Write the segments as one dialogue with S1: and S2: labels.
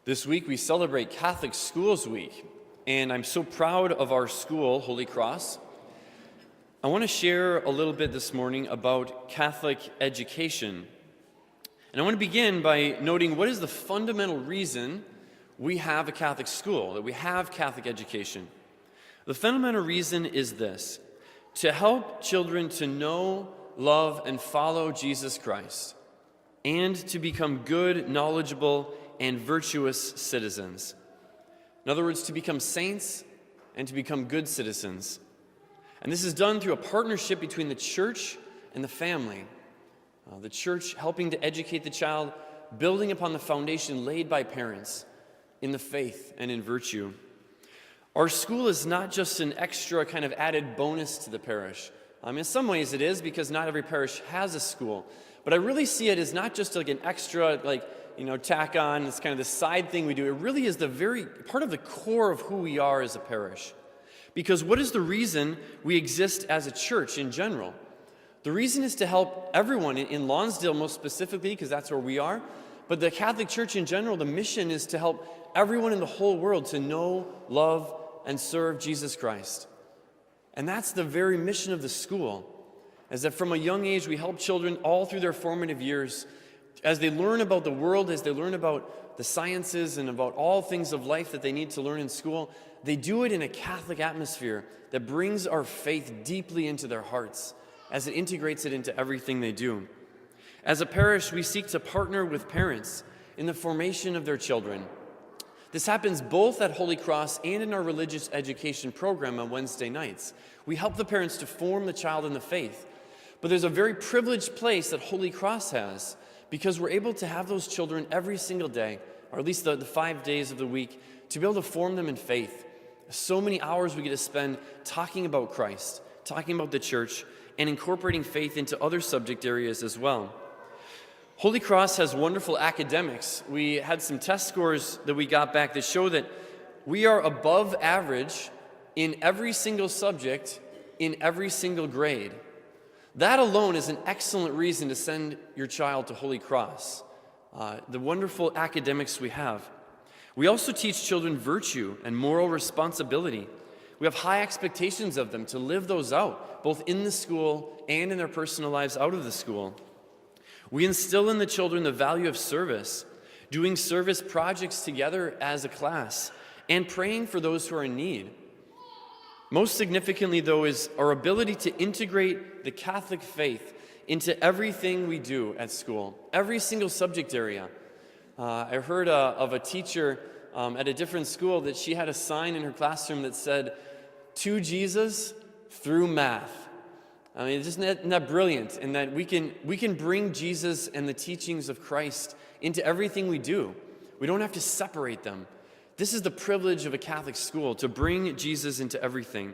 S1: This week we celebrate Catholic Schools Week, and I'm so proud of our school, Holy Cross. I want to share a little bit this morning about Catholic education. And I want to begin by noting what is the fundamental reason we have a Catholic school, that we have Catholic education. The fundamental reason is this: to help children to know, love, and follow Jesus Christ, and to become good, knowledgeable, and virtuous citizens. In other words, to become saints and to become good citizens. And this is done through a partnership between the church and the family. The church helping to educate the child, building upon the foundation laid by parents in the faith and in virtue. Our school is not just an extra kind of added bonus to the parish. In some ways it is, because not every parish has a school. But I really see it as not just like an extra, tack on. It's kind of the side thing we do. It really is the very part of the core of who we are as a parish. Because what is the reason we exist as a church in general? The reason is to help everyone, in Lonsdale most specifically, because that's where we are. But the Catholic Church in general, the mission is to help everyone in the whole world to know, love, and serve Jesus Christ. And that's the very mission of the school, is that from a young age we help children all through their formative years, as they learn about the world, as they learn about the sciences and about all things of life that they need to learn in school. They do it in a Catholic atmosphere that brings our faith deeply into their hearts, as it integrates it into everything they do. As a parish, we seek to partner with parents in the formation of their children. This happens both at Holy Cross and in our religious education program on Wednesday nights. We help the parents to form the child in the faith. But there's a very privileged place that Holy Cross has, because we're able to have those children every single day, or at least the 5 days of the week, to be able to form them in faith. So many hours we get to spend talking about Christ, talking about the church, and incorporating faith into other subject areas as well. Holy Cross has wonderful academics. We had some test scores that we got back that show that we are above average in every single subject, in every single grade. That alone is an excellent reason to send your child to Holy Cross. The wonderful academics we have. We also teach children virtue and moral responsibility. We have high expectations of them to live those out, both in the school and in their personal lives out of the school. We instill in the children the value of service, doing service projects together as a class, and praying for those who are in need. Most significantly, though, is our ability to integrate the Catholic faith into everything we do at school, every single subject area. I heard of a teacher at a different school that she had a sign in her classroom that said, "To Jesus through math." Isn't that brilliant? And that we can bring Jesus and the teachings of Christ into everything we do. We don't have to separate them. This is the privilege of a Catholic school, to bring Jesus into everything.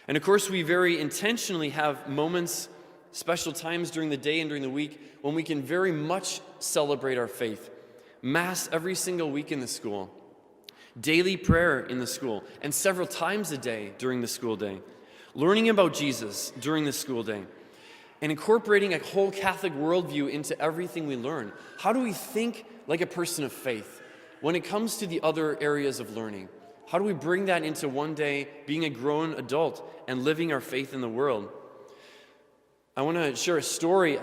S1: And of course, we very intentionally have moments, special times during the day and during the week when we can very much celebrate our faith. Mass every single week in the school. Daily prayer in the school, and several times a day during the school day. Learning about Jesus during the school day. And incorporating a whole Catholic worldview into everything we learn. How do we think like a person of faith when it comes to the other areas of learning? How do we bring that into one day being a grown adult and living our faith in the world? I want to share a story.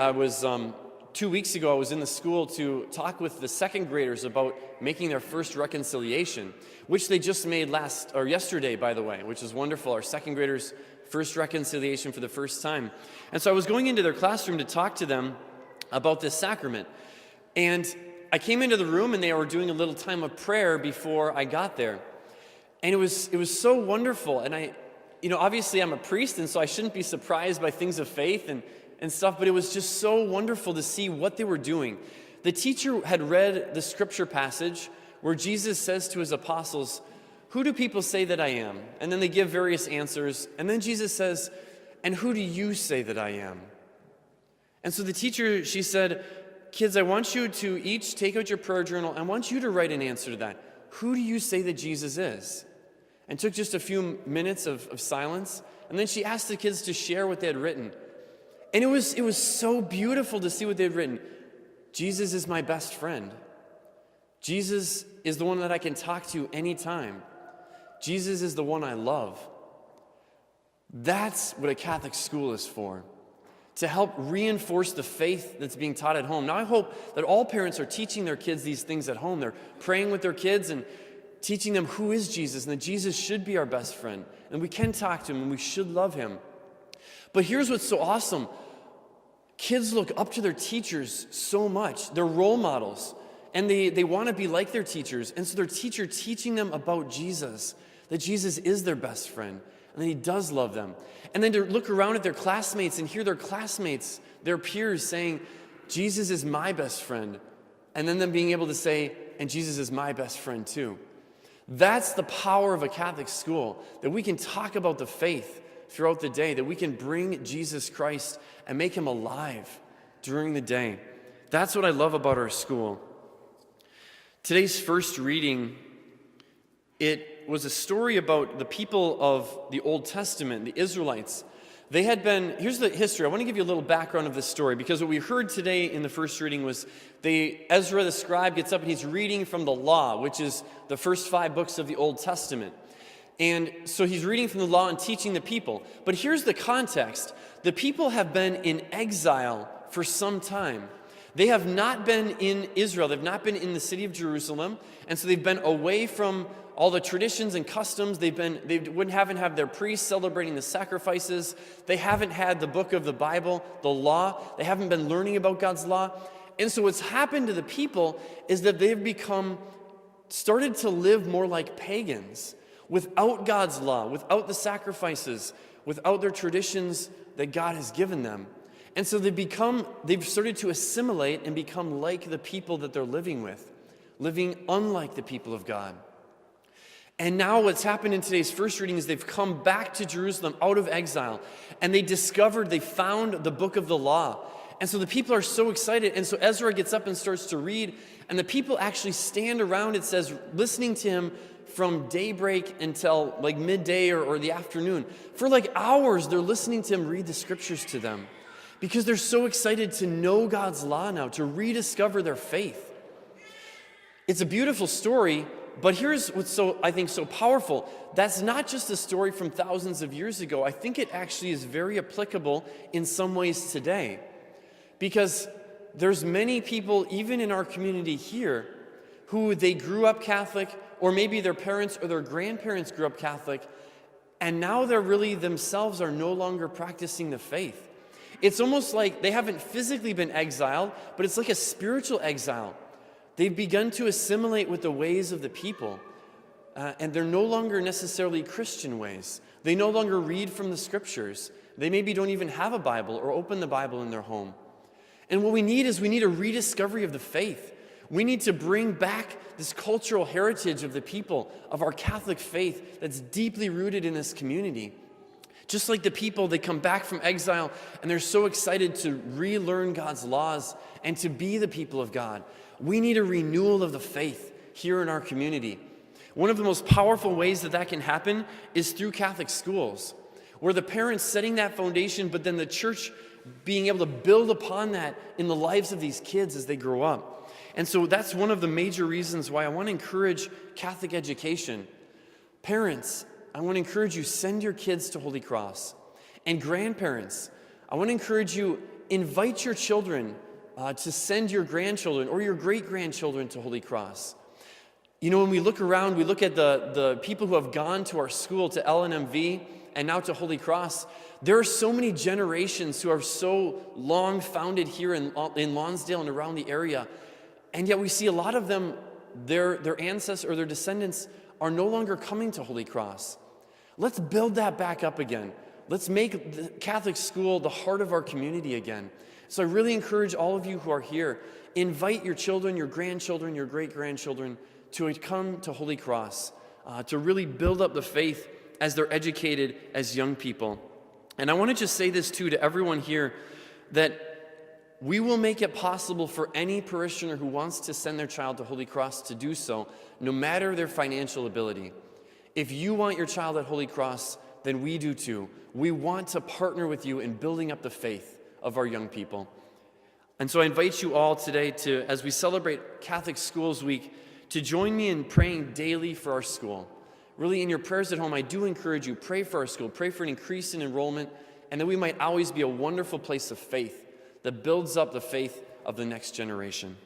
S1: 2 weeks ago, I was in the school to talk with the second graders about making their first reconciliation, which they just made yesterday, by the way, which is wonderful. Our second graders' first reconciliation for the first time. And so I was going into their classroom to talk to them about this sacrament. And I came into the room and they were doing a little time of prayer before I got there. And it was so wonderful. And obviously I'm a priest, and so I shouldn't be surprised by things of faith and stuff, but it was just so wonderful to see what they were doing. The teacher had read the scripture passage where Jesus says to his apostles, "Who do people say that I am?" And then they give various answers. And then Jesus says, "And who do you say that I am?" And so the teacher, she said, "Kids, I want you to each take out your prayer journal. I want you to write an answer to that. Who do you say that Jesus is?" And took just a few minutes of silence. And then she asked the kids to share what they had written. And it was so beautiful to see what they had written. Jesus is my best friend. Jesus is the one that I can talk to anytime. Jesus is the one I love. That's what a Catholic school is for, to help reinforce the faith that's being taught at home. Now, I hope that all parents are teaching their kids these things at home. They're praying with their kids and teaching them who is Jesus, and that Jesus should be our best friend, and we can talk to him, and we should love him. But here's what's so awesome. Kids look up to their teachers so much. They're role models, and they want to be like their teachers. And so their teacher teaching them about Jesus, that Jesus is their best friend, and that he does love them. And then to look around at their classmates and hear their classmates, their peers saying, Jesus is my best friend. And then them being able to say, and Jesus is my best friend too. That's the power of a Catholic school, that we can talk about the faith throughout the day, that we can bring Jesus Christ and make him alive during the day. That's what I love about our school. Today's first reading, it was a story about the people of the Old Testament, the Israelites. They had been, here's the history. I want to give you a little background of this story, because what we heard today in the first reading was Ezra the scribe gets up and he's reading from the law, which is the first 5 books of the Old Testament. And so he's reading from the law and teaching the people. But here's the context. The people have been in exile for some time. They have not been in Israel. They've not been in the city of Jerusalem. And so they've been away from all the traditions and customs. They haven't had their priests celebrating the sacrifices. They haven't had the book of the Bible, the law. They haven't been learning about God's law. And so what's happened to the people is that they've started to live more like pagans, without God's law, without the sacrifices, without their traditions that God has given them. And so they've started to assimilate and become like the people that they're living with, living unlike the people of God. And now what's happened in today's first reading is they've come back to Jerusalem out of exile, and they found the book of the law. And so the people are so excited. And so Ezra gets up and starts to read, and the people actually stand around, it says, listening to him from daybreak until like midday or the afternoon. For like hours, they're listening to him read the scriptures to them, because they're so excited to know God's law now, to rediscover their faith. It's a beautiful story, but here's what's I think so powerful. That's not just a story from thousands of years ago. I think it actually is very applicable in some ways today, because there's many people, even in our community here, who they grew up Catholic, or maybe their parents or their grandparents grew up Catholic, and now they're really themselves are no longer practicing the faith. It's almost like they haven't physically been exiled, but it's like a spiritual exile. They've begun to assimilate with the ways of the people, and they're no longer necessarily Christian ways. They no longer read from the scriptures. They maybe don't even have a Bible or open the Bible in their home. And what we need a rediscovery of the faith. We need to bring back this cultural heritage of the people, of our Catholic faith that's deeply rooted in this community. Just like the people, they come back from exile and they're so excited to relearn God's laws and to be the people of God. We need a renewal of the faith here in our community. One of the most powerful ways that can happen is through Catholic schools, where the parents setting that foundation, but then the church being able to build upon that in the lives of these kids as they grow up. And so that's one of the major reasons why I want to encourage Catholic education. Parents, I want to encourage you, send your kids to Holy Cross. And grandparents, I want to encourage you, invite your children to send your grandchildren or your great-grandchildren to Holy Cross. You know, when we look around, we look at the people who have gone to our school, to LNMV, and now to Holy Cross. There are so many generations who are so long founded here in Lonsdale and around the area. And yet we see a lot of them, their ancestors or their descendants are no longer coming to Holy Cross. Let's build that back up again. Let's make the Catholic school the heart of our community again. So I really encourage all of you who are here, invite your children, your grandchildren, your great-grandchildren to come to Holy Cross, to really build up the faith as they're educated as young people. And I want to just say this too to everyone here, that we will make it possible for any parishioner who wants to send their child to Holy Cross to do so, no matter their financial ability. If you want your child at Holy Cross, then we do too. We want to partner with you in building up the faith of our young people. And so I invite you all today to, as we celebrate Catholic Schools Week, to join me in praying daily for our school. Really, in your prayers at home, I do encourage you, pray for our school, pray for an increase in enrollment, and that we might always be a wonderful place of faith that builds up the faith of the next generation.